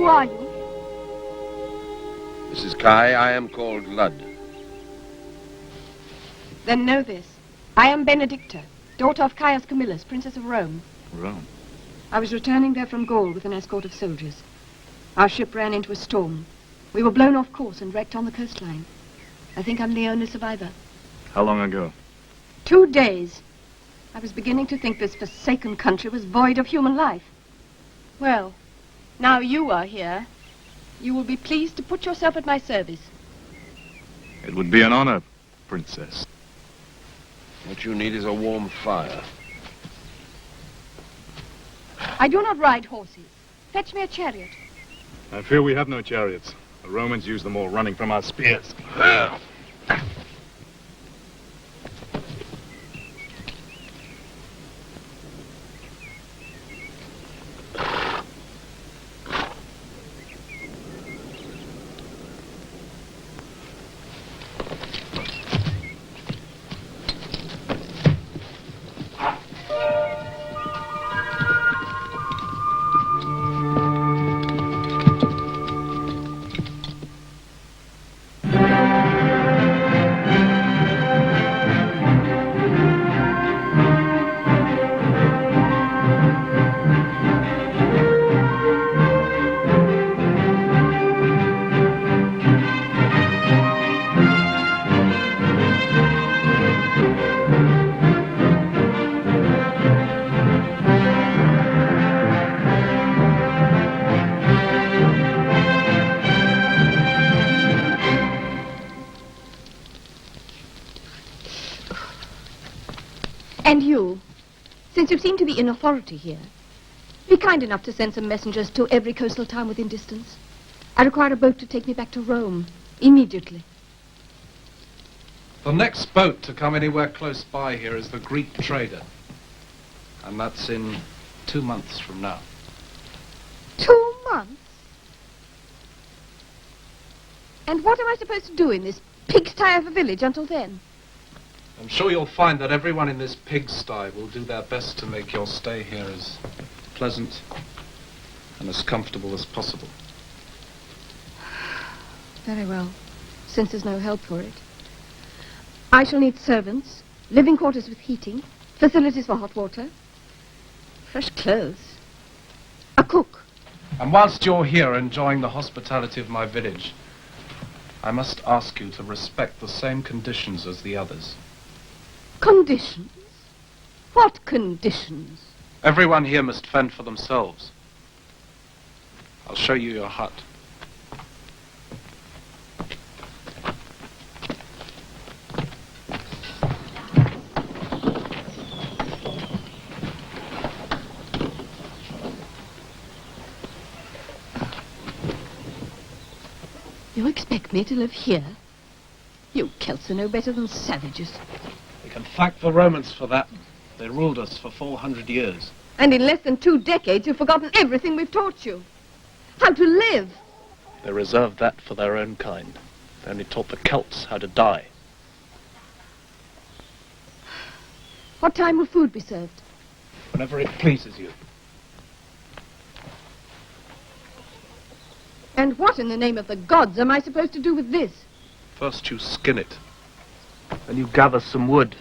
are you? Mrs. Kai, I am called Ludd. Then know this. I am Benedicta, daughter of Caius Camillus, Princess of Rome. Rome? I was returning there from Gaul with an escort of soldiers. Our ship ran into a storm. We were blown off course and wrecked on the coastline. I think I'm the only survivor. How long ago? 2 days. I was beginning to think this forsaken country was void of human life. Well, now you are here. You will be pleased to put yourself at my service. It would be an honor, Princess. What you need is a warm fire. I do not ride horses. Fetch me a chariot. I fear we have no chariots. The Romans use them all running from our spears. And you, since you seem to be in authority here, be kind enough to send some messengers to every coastal town within distance. I require a boat to take me back to Rome, immediately. The next boat to come anywhere close by here is the Greek trader. And that's in 2 months from now. 2 months? And what am I supposed to do in this pigsty of a village until then? I'm sure you'll find that everyone in this pigsty will do their best to make your stay here as pleasant and as comfortable as possible. Very well, since there's no help for it. I shall need servants, living quarters with heating, facilities for hot water, fresh clothes, a cook. And whilst you're here enjoying the hospitality of my village, I must ask you to respect the same conditions as the others. Conditions? What conditions? Everyone here must fend for themselves. I'll show you your hut. You expect me to live here? You Celts are no better than savages. We can thank the Romans for that. They ruled us for 400 years. And in less than 2 decades, you've forgotten everything we've taught you. How to live. They reserved that for their own kind. They only taught the Celts how to die. What time will food be served? Whenever it pleases you. And what in the name of the gods am I supposed to do with this? First you skin it. Then you gather some wood.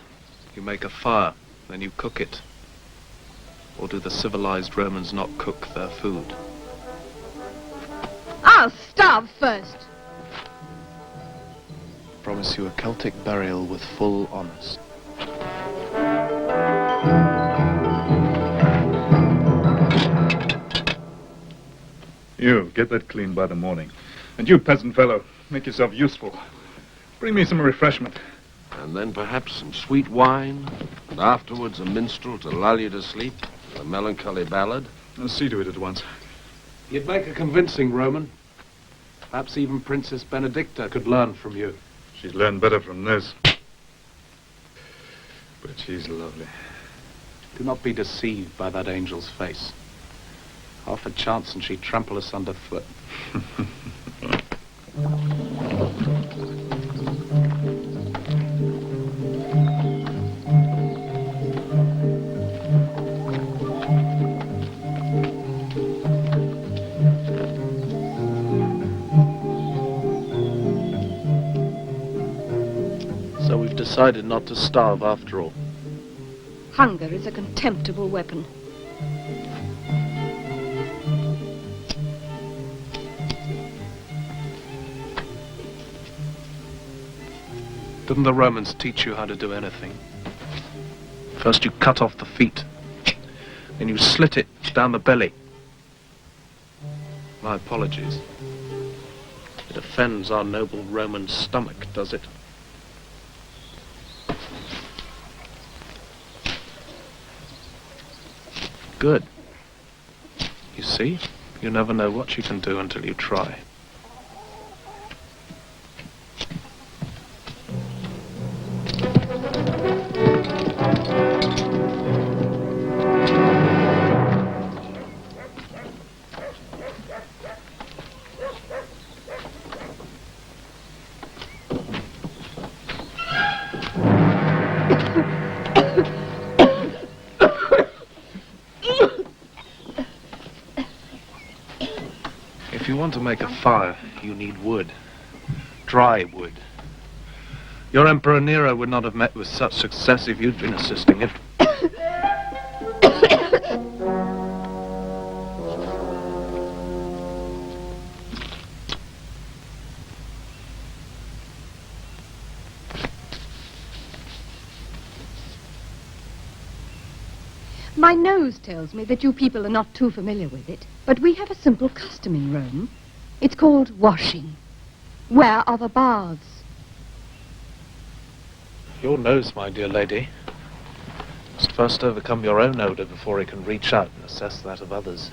You make a fire. Then you cook it. Or do the civilized Romans not cook their food? I'll starve first. Promise you a Celtic burial with full honors. You, get that clean by the morning. And you, peasant fellow, make yourself useful. Bring me some refreshment. And then perhaps some sweet wine, and afterwards a minstrel to lull you to sleep, a melancholy ballad. I'll see to it at once. You'd make a convincing Roman. Perhaps even Princess Benedicta could learn from you. She'd learn better from this. But she's lovely. Do not be deceived by that angel's face. Half a chance and she'd trample us underfoot. decided not to starve after all. Hunger is a contemptible weapon. Didn't the Romans teach you how to do anything? First you cut off the feet, then you slit it down the belly. My apologies. It offends our noble Roman stomach, does it? Good. You see, you never know what you can do until you try. If you want to make a fire, you need wood. Dry wood. Your Emperor Nero would not have met with such success if you'd been assisting him. My nose tells me that you people are not too familiar with it, but we have a simple custom in Rome. It's called washing. Where are the baths? Your nose, my dear lady, must first overcome your own odor before it can reach out and assess that of others.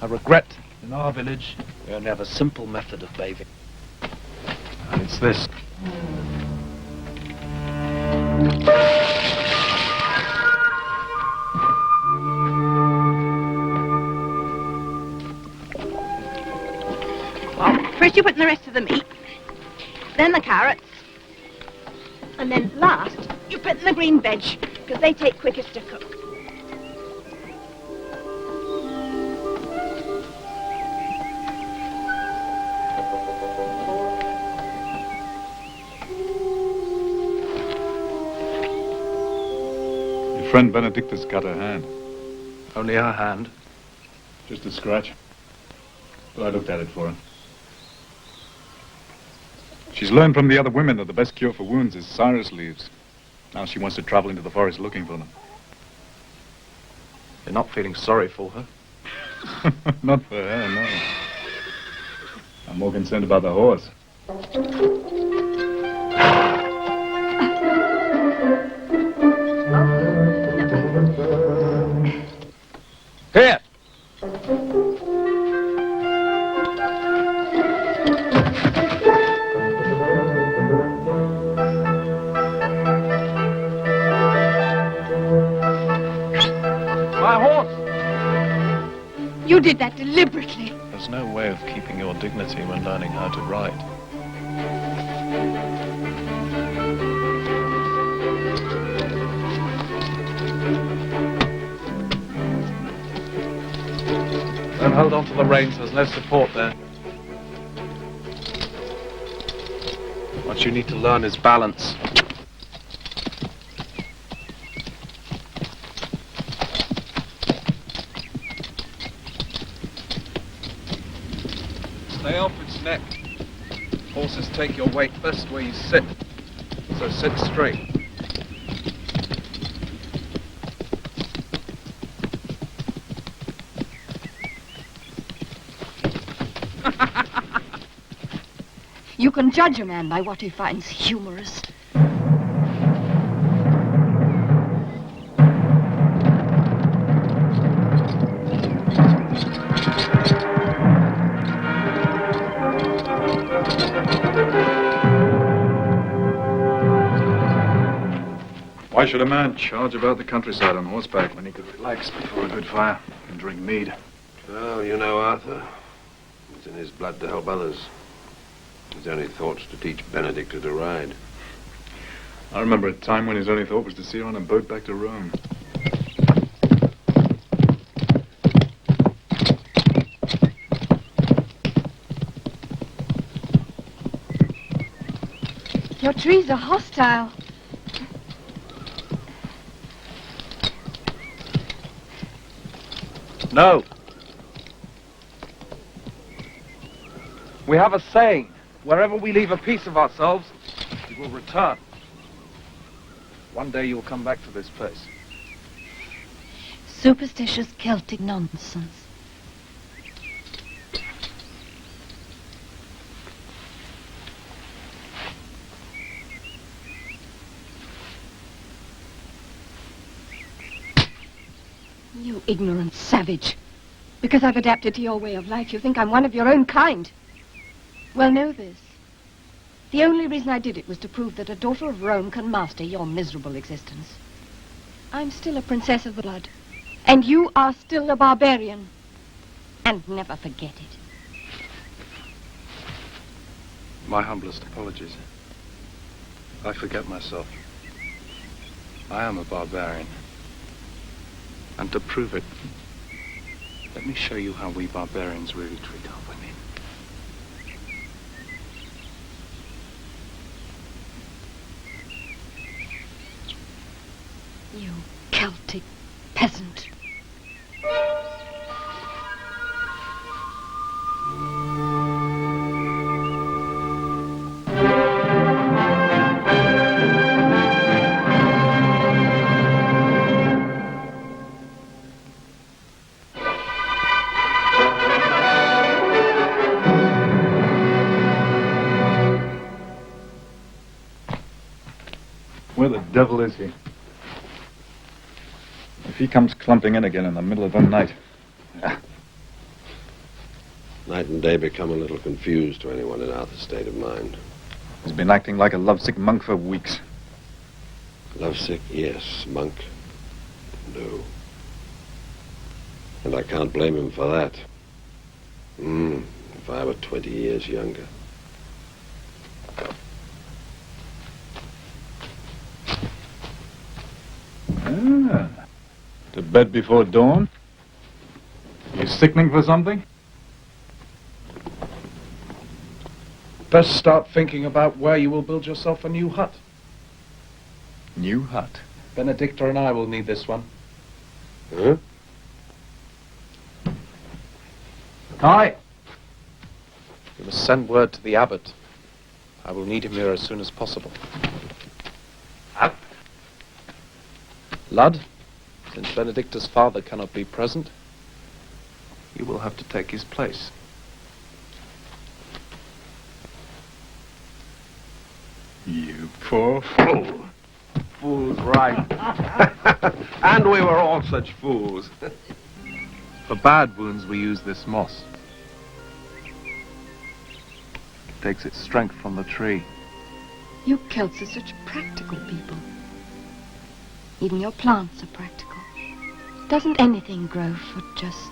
I regret, in our village, we only have a simple method of bathing. And it's this. Well, first you put in the rest of the meat, then the carrots, and then last you put in the green veg, because they take quickest to cook. Your friend Benedicta's cut her hand. Only her hand. Just a scratch. But I looked at it for her. She's learned from the other women that the best cure for wounds is cyrus leaves. Now she wants to travel into the forest looking for them. You're not feeling sorry for her? Not for her, no. I'm more concerned about the horse. Here! My horse! You did that deliberately. There's no way of keeping your dignity when learning how to ride. Don't hold on to the reins, there's no support there. What you need to learn is balance. Stay off its neck. Horses take your weight best where you sit. So sit straight. You can judge a man by what he finds humorous. Why should a man charge about the countryside on horseback when he could relax before a good fire and drink mead? Well, you know, Arthur, it's in his blood to help others. His only thought's to teach Benedicta to ride. I remember a time when his only thought was to see her on a boat back to Rome. Your trees are hostile. No. We have a saying. Wherever we leave a piece of ourselves, it will return. One day you'll come back to this place. Superstitious Celtic nonsense. You ignorant savage. Because I've adapted to your way of life, you think I'm one of your own kind. Well, know this. The only reason I did it was to prove that a daughter of Rome can master your miserable existence. I'm still a princess of the blood. And you are still a barbarian. And never forget it. My humblest apologies. I forget myself. I am a barbarian. And to prove it, let me show you how we barbarians really treat our women. You Celtic peasant. Where the devil is he? If he comes clumping in again in the middle of the night. Night and day become a little confused to anyone in Arthur's state of mind. He's been acting like a lovesick monk for weeks. Lovesick, yes. Monk, no. And I can't blame him for that. If I were 20 years younger. To bed before dawn? You sickening for something? Best start thinking about where you will build yourself a new hut. New hut? Benedicta and I will need this one. Huh? Kai! You must send word to the abbot. I will need him here as soon as possible. Up. Lud, since Benedicta's father cannot be present, you will have to take his place. You poor fool. Fools, right. And we were all such fools. For bad wounds, we use this moss. It takes its strength from the tree. You Celts are such practical people. Even your plants are practical. Doesn't anything grow for just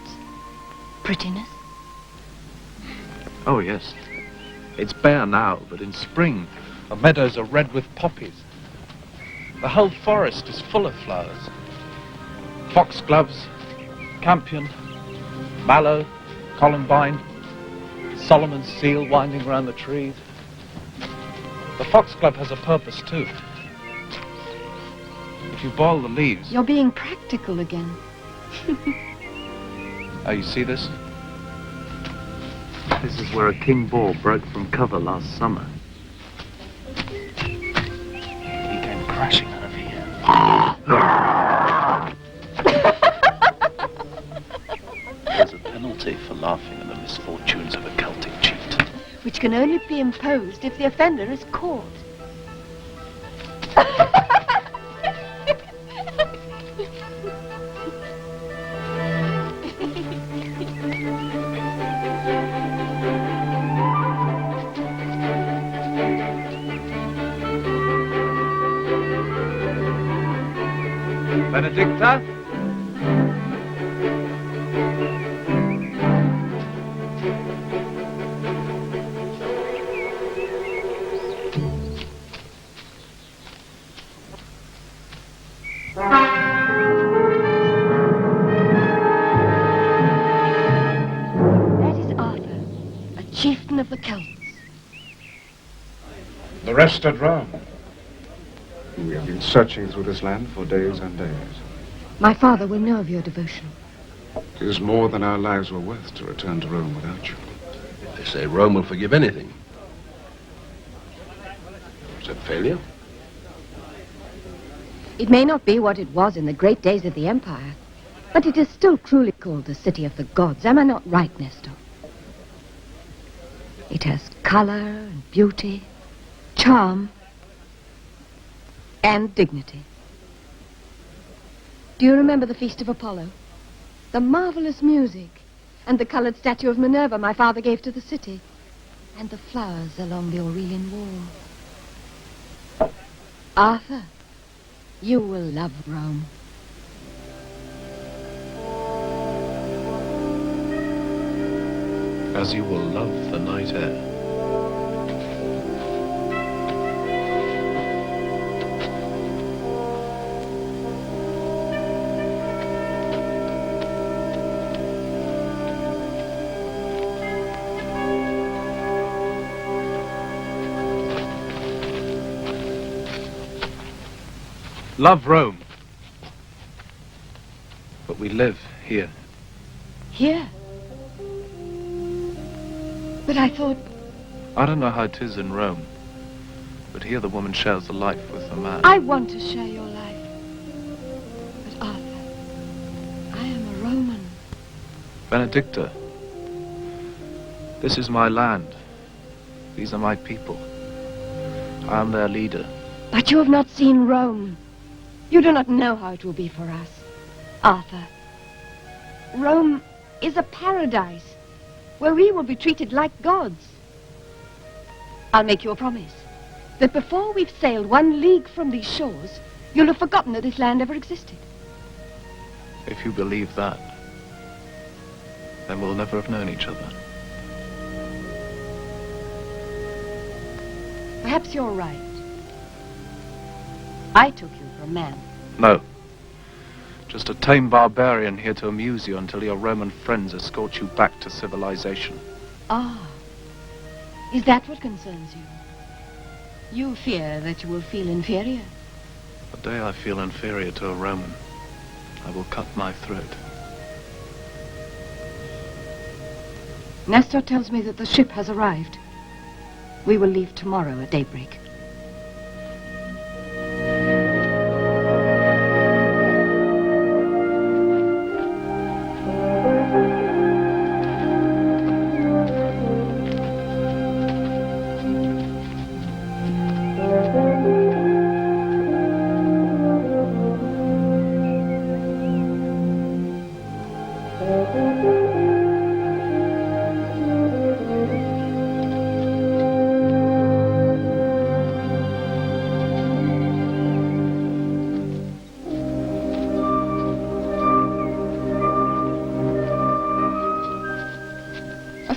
prettiness? Oh, yes. It's bare now, but in spring, the meadows are red with poppies. The whole forest is full of flowers. Foxgloves, campion, mallow, columbine, Solomon's seal winding round the trees. The foxglove has a purpose, too. If you boil the leaves... You're being practical again. Oh, you see this? This is where a king boar broke from cover last summer. He came crashing over here. There's a penalty for laughing at the misfortunes of a Celtic chieftain. Which can only be imposed if the offender is caught. Benedicta? That is Arthur, a chieftain of the Celts. The rest at Rome. We have been searching through this land for days and days. My father will know of your devotion. It is more than our lives were worth to return to Rome without you. They say Rome will forgive anything. Is that failure? It may not be what it was in the great days of the Empire, but it is still cruelly called the city of the gods. Am I not right, Nestor? It has color and beauty, charm, and dignity. Do you remember the Feast of Apollo? The marvelous music and the colored statue of Minerva my father gave to the city, and the flowers along the Aurelian wall. Arthur, you will love Rome. As you will love the night air. Love Rome. But we live here. Here? But I thought... I don't know how it is in Rome, but here the woman shares the life with the man. I want to share your life. But Arthur, I am a Roman. Benedicta, this is my land. These are my people. I am their leader. But you have not seen Rome. You do not know how it will be for us. Arthur, Rome is a paradise where we will be treated like gods. I'll make you a promise that before we've sailed 1 league from these shores, you'll have forgotten that this land ever existed. If you believe that, then we'll never have known each other. Perhaps you're right. I took you for a man. No. Just a tame barbarian here to amuse you until your Roman friends escort you back to civilization. Ah. Is that what concerns you? You fear that you will feel inferior? The day I feel inferior to a Roman, I will cut my throat. Nestor tells me that the ship has arrived. We will leave tomorrow at daybreak.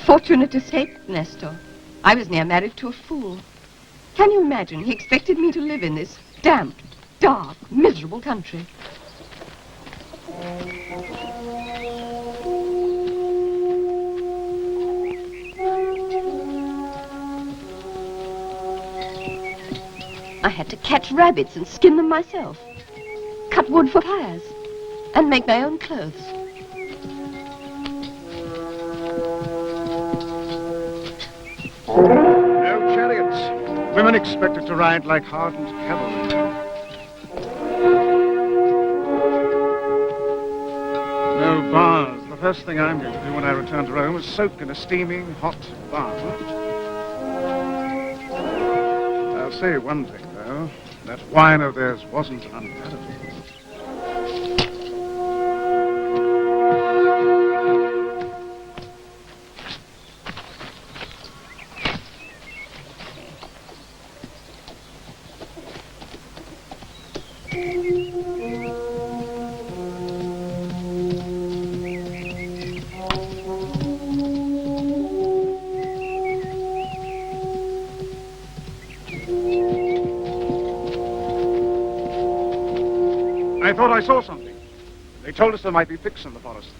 Fortunate escape, Nestor. I was near married to a fool. Can you imagine? He expected me to live in this damp, dark, miserable country. I had to catch rabbits and skin them myself, cut wood for fires, and make my own clothes. No chariots. Women expected to ride like hardened cavalry. No baths. The first thing I'm going to do when I return to Rome is soak in a steaming hot bath. I'll say one thing, though. That wine of theirs wasn't unpalatable. I thought I saw something. They told us there might be pigs in the forest.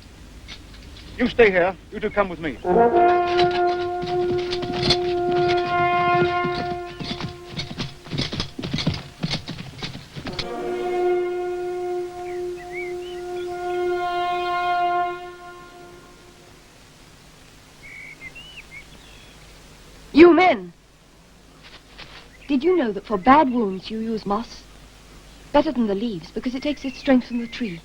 You stay here. You two come with me. Come in. Did you know that for bad wounds you use moss? Better than the leaves, because it takes its strength from the tree.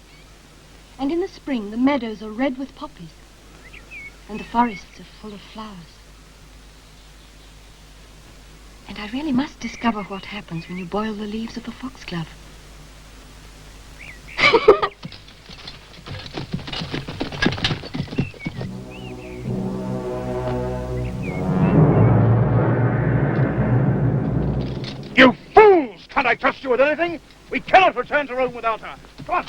And in the spring, the meadows are red with poppies. And the forests are full of flowers. And I really must discover what happens when you boil the leaves of the foxglove. You fools! Can't I trust you with anything? We cannot return to Rome without her. Come on.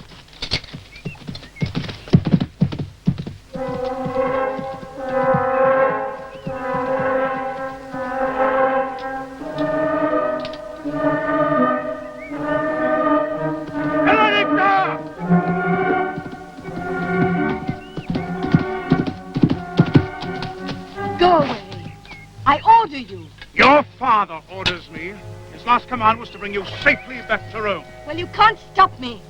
Go away. I order you. Your father orders me. His last command was to bring you safely back to Rome. Well, you can't stop me.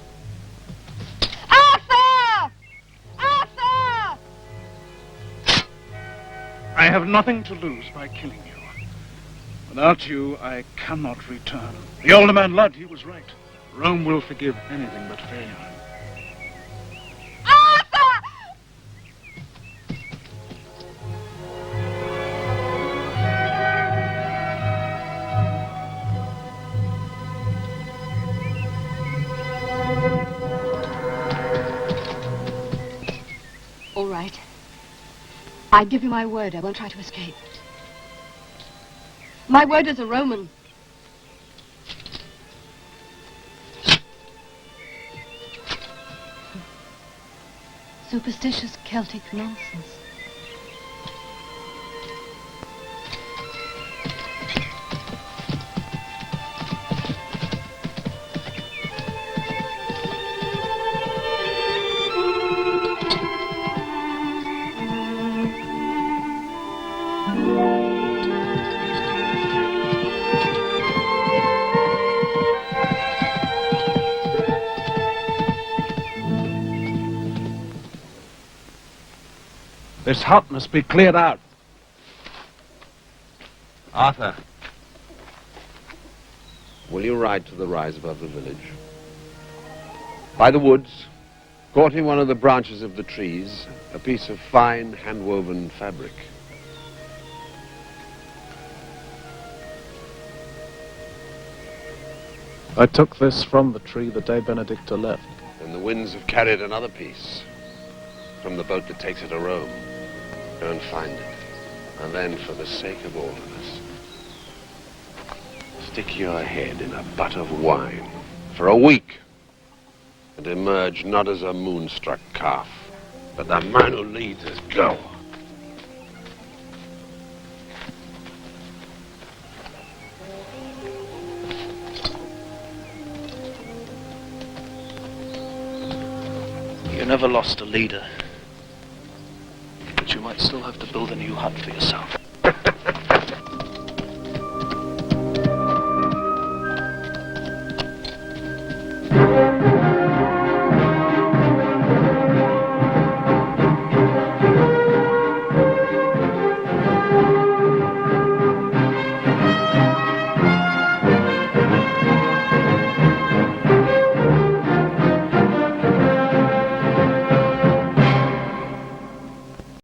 Arthur! Arthur! I have nothing to lose by killing you. Without you, I cannot return. The older man Ludd, he was right. Rome will forgive anything but failure. Arthur! All right. I give you my word I won't try to escape. My word as a Roman. Superstitious Celtic nonsense. This hut must be cleared out. Arthur, will you ride to the rise above the village? By the woods, caught in one of the branches of the trees, a piece of fine hand-woven fabric. I took this from the tree the day Benedicta left. And the winds have carried another piece from the boat that takes her to Rome. Go and find it. And then, for the sake of all of us, stick your head in a butt of wine for a week and emerge not as a moonstruck calf, but the man who leads us. Go. You never lost a leader. But you might still have to build a new hut for yourself.